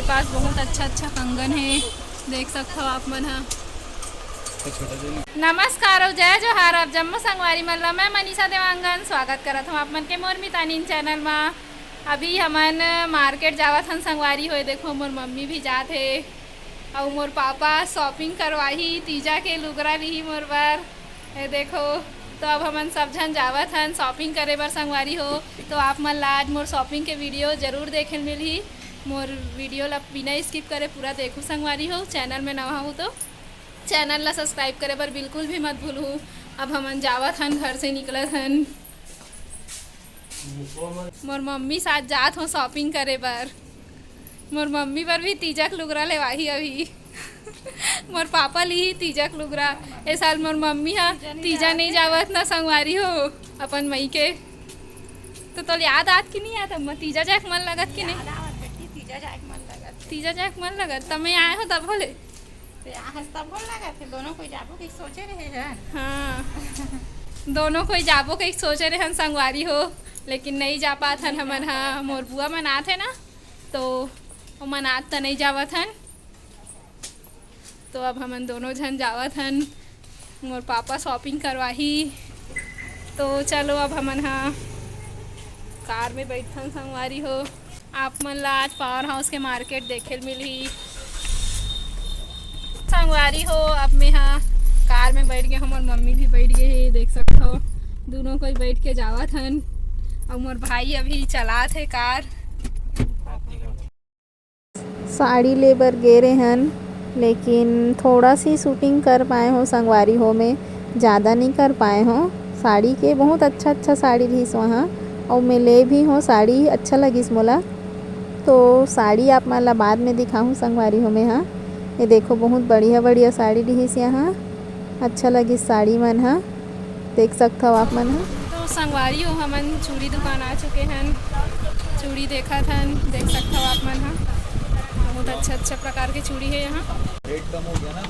ये पास बहुत अच्छा अच्छा कंगन है, देख सकते हो आप मन हा। नमस्कार और जय जोहार, आप जम्मू संगवारी मल्ला, मैं मनीषा देवांगन स्वागत करत हूँ आप मन के मोर मितानीन चैनल में। अभी हमन मार्केट जावत हन संगवारी हो, देखो मोर मम्मी भी जात है और मोर पापा शॉपिंग करवाही, तीजा के लुगरा ली मोर बर। ये देखो तो अब हमन सब झन जावत हन शॉपिंग करे बर संगवारी हो। तो आप मन ला आज मोर शॉपिंग के वीडियो जरूर देखे मिलही। मोर वीडियो ला बिना स्किप करे पूरा देखू संगवारी हो। चैनल में नवा हो तो चैनल ला सब्सक्राइब करे बर बिल्कुल भी मत भूलू। अब हमन जावत हन, घर से निकलत हन, मोर मम्मी साथ जात हो शॉपिंग करे बर। मोर मम्मी बर भी तीजक लुगरा लेवाही अभी मोर पापा ली ही तीजक लुगरा। ए साल मोर मम्मी हा तीजा नहीं जावत ना संगवारी हो अपन मई के। तो याद आत कि नहीं याद? अम्मा तीजा जाक मन लगत कि नहीं? तीजा जाक मन लगत तब मैं आए हो तब बोले दोनों कोई जाबो के सोचे रहे हैं। हाँ दोनों कोई जाबो के सोचे रहे हन संगवारी हो, लेकिन नहीं जा पात हन हमन। हाँ मोर बुआ मन आत है ना, तो वो मन आत तो नहीं जावत हन। तो अब हमन दोनों जन जावत हन, मोर पापा शॉपिंग करवाही। तो चलो अब हमन हाँ कार में बैठन संगवारी हो। आप मन ला आज पावर हाउस के मार्केट देखे मिलही संगवारी हो। अब मैं हाँ कार में बैठ गए, हमार मम्मी भी बैठ गए है, देख सकते हो दोनों कोई बैठ के जावत हन। और मोर भाई अभी चलात है कार। साड़ी लेबर गे रहे हन, लेकिन थोड़ा सी शूटिंग कर पाए हो संगवारी हो में, ज़्यादा नहीं कर पाए हो। साड़ी के बहुत अच्छा अच्छा साड़ी रहीस वहाँ, और मैं ले भी हो साड़ी, अच्छा लगिस मोला। तो साड़ी आप मन ला बाद में दिखाऊँ संगवारी हो में। हाँ ये देखो बहुत बढ़िया बढ़िया साड़ी रहीस यहाँ, अच्छा लगिस साड़ी मन। हाँ देख सकते हो आप मन। हाँ तो संगवारी हो हमन चूड़ी दुकान आ चुके हैं, चूड़ी देखा था, देख सकते हो आप मन। हाँ बहुत अच्छा अच्छा प्रकार के चूड़ी है यहाँ। रेट कम हो गया ना,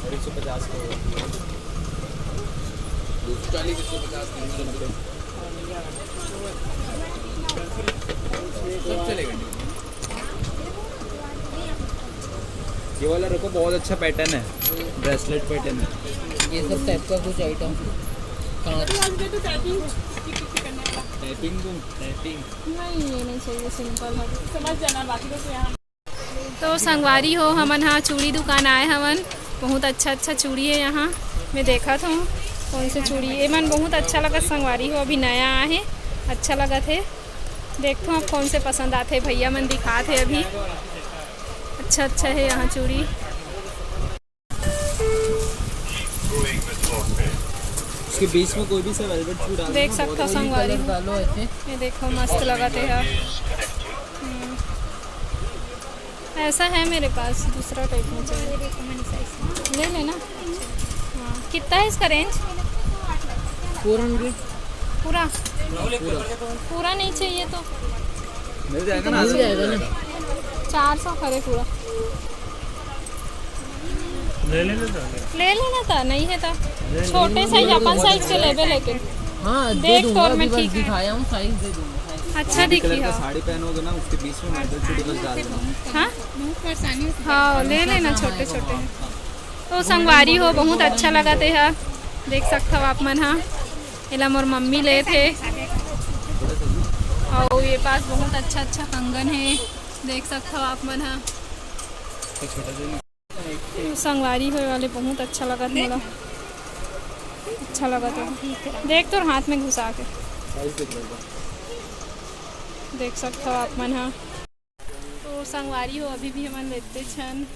150 का हो गया, 240 150 390 सब चलेगा। ये वाला रखो, बहुत अच्छा पैटर्न है, ब्रेसलेट पैटर्न है। ये सब टाइप का कुछ आइटम टैपिंग दूँ? टैपिंग नहीं, ये नहीं चाहिए, सिंपल है, समझ जाना बाकी तो यहाँ। तो संगवारी हो हमन हाँ चूड़ी दुकान आए हमन, बहुत अच्छा अच्छा चूड़ी है यहाँ। मैं देखा था कौन से चूड़ी ये मन बहुत अच्छा लगा संगवारी हो, अभी नया आए है, अच्छा लगा थे। देखो आप कौन से पसंद आते, भैया मन दिखाते अभी, अच्छा अच्छा है यहाँ चूड़ी। इसके बीच में कोई भी सा वेलवेट चूड़ी डाल देख सकते हो संगवारी हो, डालो ऐसे। ये देखो मस्त लगाते हैं। ऐसा है मेरे पास, दूसरा टाइप में चाहिए, ले लेना। हाँ कितना है इसका रेंज? 400 पूरा पूरा नहीं चाहिए तो मिल जाएगा ना, मिल जाएगा ना। 400 करे पूरा ले लेना था, नहीं है था छोटे साइज अपन साइज के लेबे, लेकिन हाँ दे देख दूंगा, तो मैं अभी बस ठीक है। दिखाया हूँ, साइज दे दूंगा। अच्छा दिखी कलर का है। साड़ी पहनोगे ना, उसके बीच में मेटल चूड़ी बस डाल देना। हाँ हाँ ले लेना, छोटे छोटे हैं। तो संगवारी हो बहुत अच्छा लगा थे। हाँ देख सकते हो आप मन। हाँ इला मोर मम्मी ले थे, और ये पास बहुत अच्छा अच्छा कंगन है, देख सकते हो आप मन। हाँ संगवारी हो वाले बहुत अच्छा लगा था मोला, अच्छा लगा था। देख तो हाथ में घुसा के देख सकते हो आप मन। हाँ तो संगवारी हो अभी भी हमन लेते छन,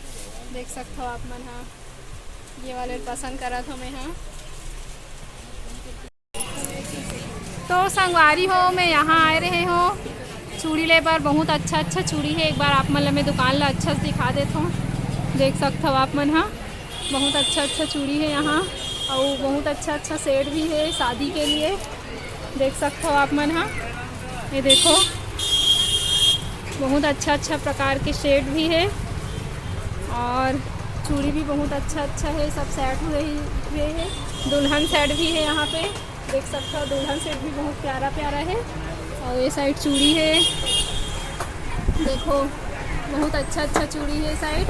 देख सकते हो आप मन। हाँ ये वाले पसंद करा था मैं। हाँ तो संगवारी हो मैं यहाँ आए रहे हो चूड़ी ले बार, बहुत अच्छा अच्छा चूड़ी है। एक बार आप मन मैं दुकान ला अच्छा से दिखा देता हूँ, देख सकते हो आप मन। हाँ बहुत अच्छा अच्छा चूड़ी है यहाँ, और बहुत अच्छा अच्छा सेट भी है शादी के लिए, देख सकते हो आप मन। हाँ ये देखो बहुत अच्छा अच्छा प्रकार के शेड भी है, और चूड़ी भी बहुत अच्छा अच्छा है, सब सेट हुए है। दुल्हन सेट भी है यहाँ पे, देख सकते हो दुल्हन सेट भी बहुत प्यारा प्यारा है। और ये साइड चूड़ी है, देखो बहुत अच्छा अच्छा चूड़ी है साइड।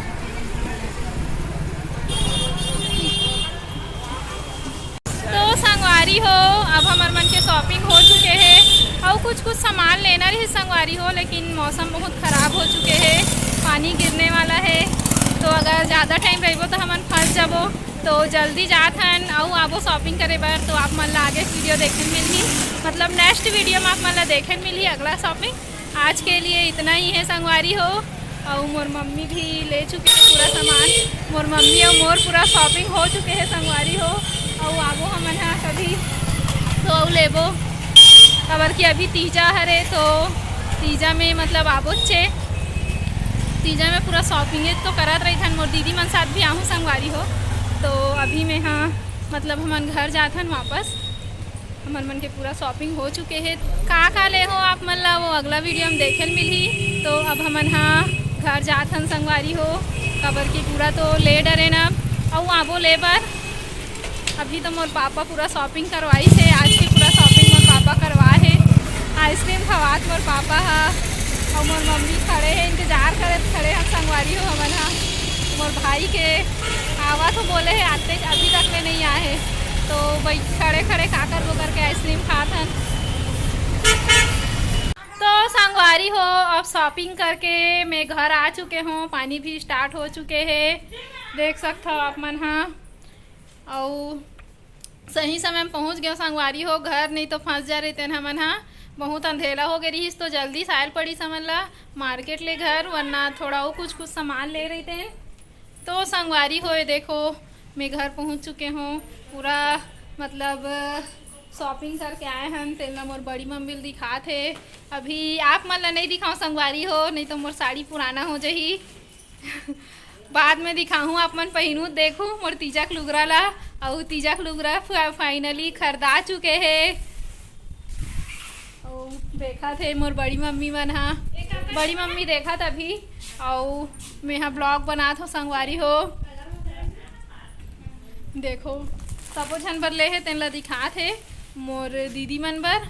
तो संगवारी हो अब हमार मन के शॉपिंग हो चुके हैं और कुछ सामान लेना रही संगवारी हो, लेकिन मौसम बहुत ख़राब हो चुके हैं, पानी गिरने वाला है। तो अगर ज़्यादा टाइम रहो तो हमन फंस जाबो, तो जल्दी जात हन और आबो शॉपिंग करे बर। तो आप मन ला आगे वीडियो देखे मिलही, मतलब नेक्स्ट वीडियो में आप मन ला देखे मिलही अगला शॉपिंग। आज के लिए इतना ही है संगवारी हो। और मोर मम्मी भी ले चुके हैं पूरा सामान, मोर मम्मी और मोर पूरा शॉपिंग हो चुके हैं संगवारी हो। और आबो हमन हाँ कभी तो लेबो, खबर कि अभी तीजा हरे तो तीजा में मतलब आबो चे तीजा में पूरा शॉपिंग तो करत रही थन। मोर दीदी मन साथ भी आहूँ संगवारी हो। तो अभी मैं हाँ मतलब हमन घर जात हन वापस, हमन मन के पूरा शॉपिंग हो चुके हैं। का ले हो आप मन ला वो अगला वीडियो में देखे मिलही। तो अब हमन हाँ घर जात हन संगवारी हो, खबर की पूरा तो ले डरे ना और आबो ले बर। अभी तो मोर पापा पूरा शॉपिंग करवाई से, आज की पूरा शॉपिंग मोर पापा करवा है। आइसक्रीम खवात मोर पापा हा और मोर मम्मी खड़े हैं, इंतज़ार करत खड़े हैं संगवारी हो हमन हाँ। मोर भाई के आवा तो बोले है आते अभी तक में नहीं आए हैं, तो भाई खड़े खड़े खाकर वो करके आइसक्रीम खात हन। तो संगवारी हो अब शॉपिंग करके मैं घर आ चुके हूँ, पानी भी स्टार्ट हो चुके हैं, देख सकते हो आप मन हाँ। और सही समय में पहुँच गए संगवारी हो घर, नहीं तो फंस जा रहे थे हमन हाँ। बहुत अंधेरा हो गई तो जल्दी साइल पड़ी समझ ला मार्केट ले घर, वरना थोड़ा वो कुछ सामान ले रहे थे। तो संगवारी हो देखो मैं घर पहुंच चुके हूँ, पूरा मतलब शॉपिंग करके आए हैं। तेला मोर बड़ी मम्मी दिखा थे, अभी आप मन ला नहीं दिखाऊँ संगवारी हो, नहीं तो मोर साड़ी पुराना हो जाही बाद में दिखाऊँ आप मन पहनू देखूँ मोर तीजक लुगरा ला। और तीजक लुगरा फाइनली खरीदा चुके हैं। और देखा थे मोर बड़ी मम्मी मन हाँ, बड़ी मम्मी देखा था अभी। और मैं यहाँ ब्लॉग बना था संगवारी हो, देखो सबो झन बर ले है तेन ला दिखा थे मोर दीदी मन बर।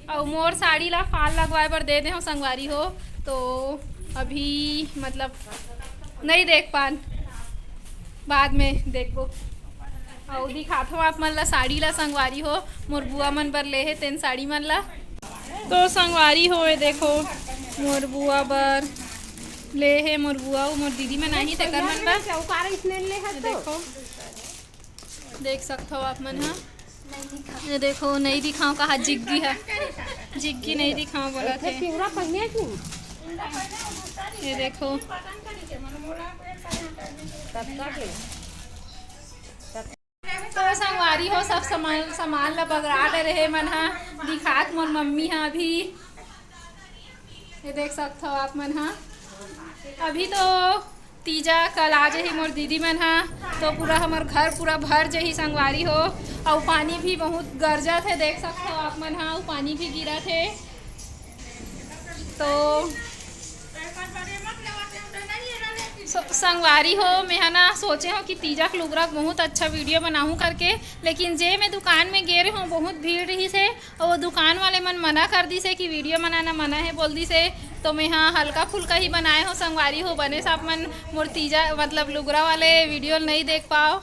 और मोर साड़ी ला फाल लगवाए बर दे दे हो संगवारी हो, तो अभी मतलब नहीं देख पान, बाद में देखो। और दिखात हो आप मन ला साड़ी ला संगवारी हो, मोर बुआ मन बर ले है तेन साड़ी मन ला। तो संगवारी हो देखो मोर बुआ बर ले है, मोर बुआ मोर दीदी मन आई तेकर मन बर। देखो देख सकते हो आप मन हाँ, ये देखो नहीं दिखाऊं कहा जिग्गी है, जिग्गी नहीं दिखाऊं बोला थे। ये देखो तो संगवारी हो सब सामान ला बगड़ा ले रहे मन हाँ, दिखात मोर मम्मी हाँ अभी। ये देख सकते हो आप मन हाँ, अभी तो तीजा कल आ जाही मोर दीदी मन हाँ, तो पूरा हमार घर पूरा भर जाही संगवारी हो। और पानी भी बहुत गरजा थे, देख सकते हो आप मन हाँ, और पानी भी गिरा थे। तो संगवारी हो मैं है ना सोचे हो कि तीजा के लुगरा बहुत अच्छा वीडियो बनाऊं करके, लेकिन जे मैं दुकान में गे रही हूँ बहुत भीड़ रही से और वो दुकान वाले मन मना कर दी से कि वीडियो बनाना मना है बोल दी से। तो मैं हाँ हल्का फुल्का ही बनाए हो संगवारी हो, बने साप मन मोर तीजा मतलब लुगरा वाले वीडियो नहीं देख पाओ।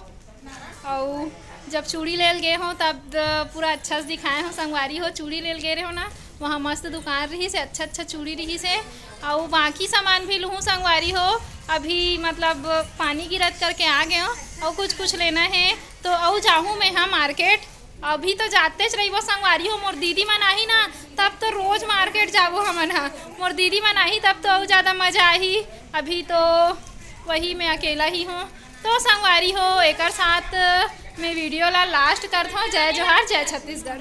और जब चूड़ी ले गए हो तब पूरा अच्छा से दिखाए हो संगवारी हो। चूड़ी ले गए रहे हो ना, वहाँ मस्त दुकान रही से, अच्छा अच्छा चूड़ी रही से। और बाकी सामान भी लूँ संगवारी हो, अभी मतलब पानी गिरत करके आ गए हो और कुछ लेना है तो और जाऊँ मैं हाँ मार्केट। अभी तो जाते रही वो संगवारी हो, मोर दीदी मन आई ना तब तो रोज़ मार्केट जाबो हमन हाँ, मोर दीदी मन आई तब तो और ज़्यादा मज़ा आई। अभी तो वही मैं अकेला ही हूँ। तो संगवारी हो एक साथ मैं वीडियो ला लास्ट करता हूँ। जय जोहार, जय छत्तीसगढ़।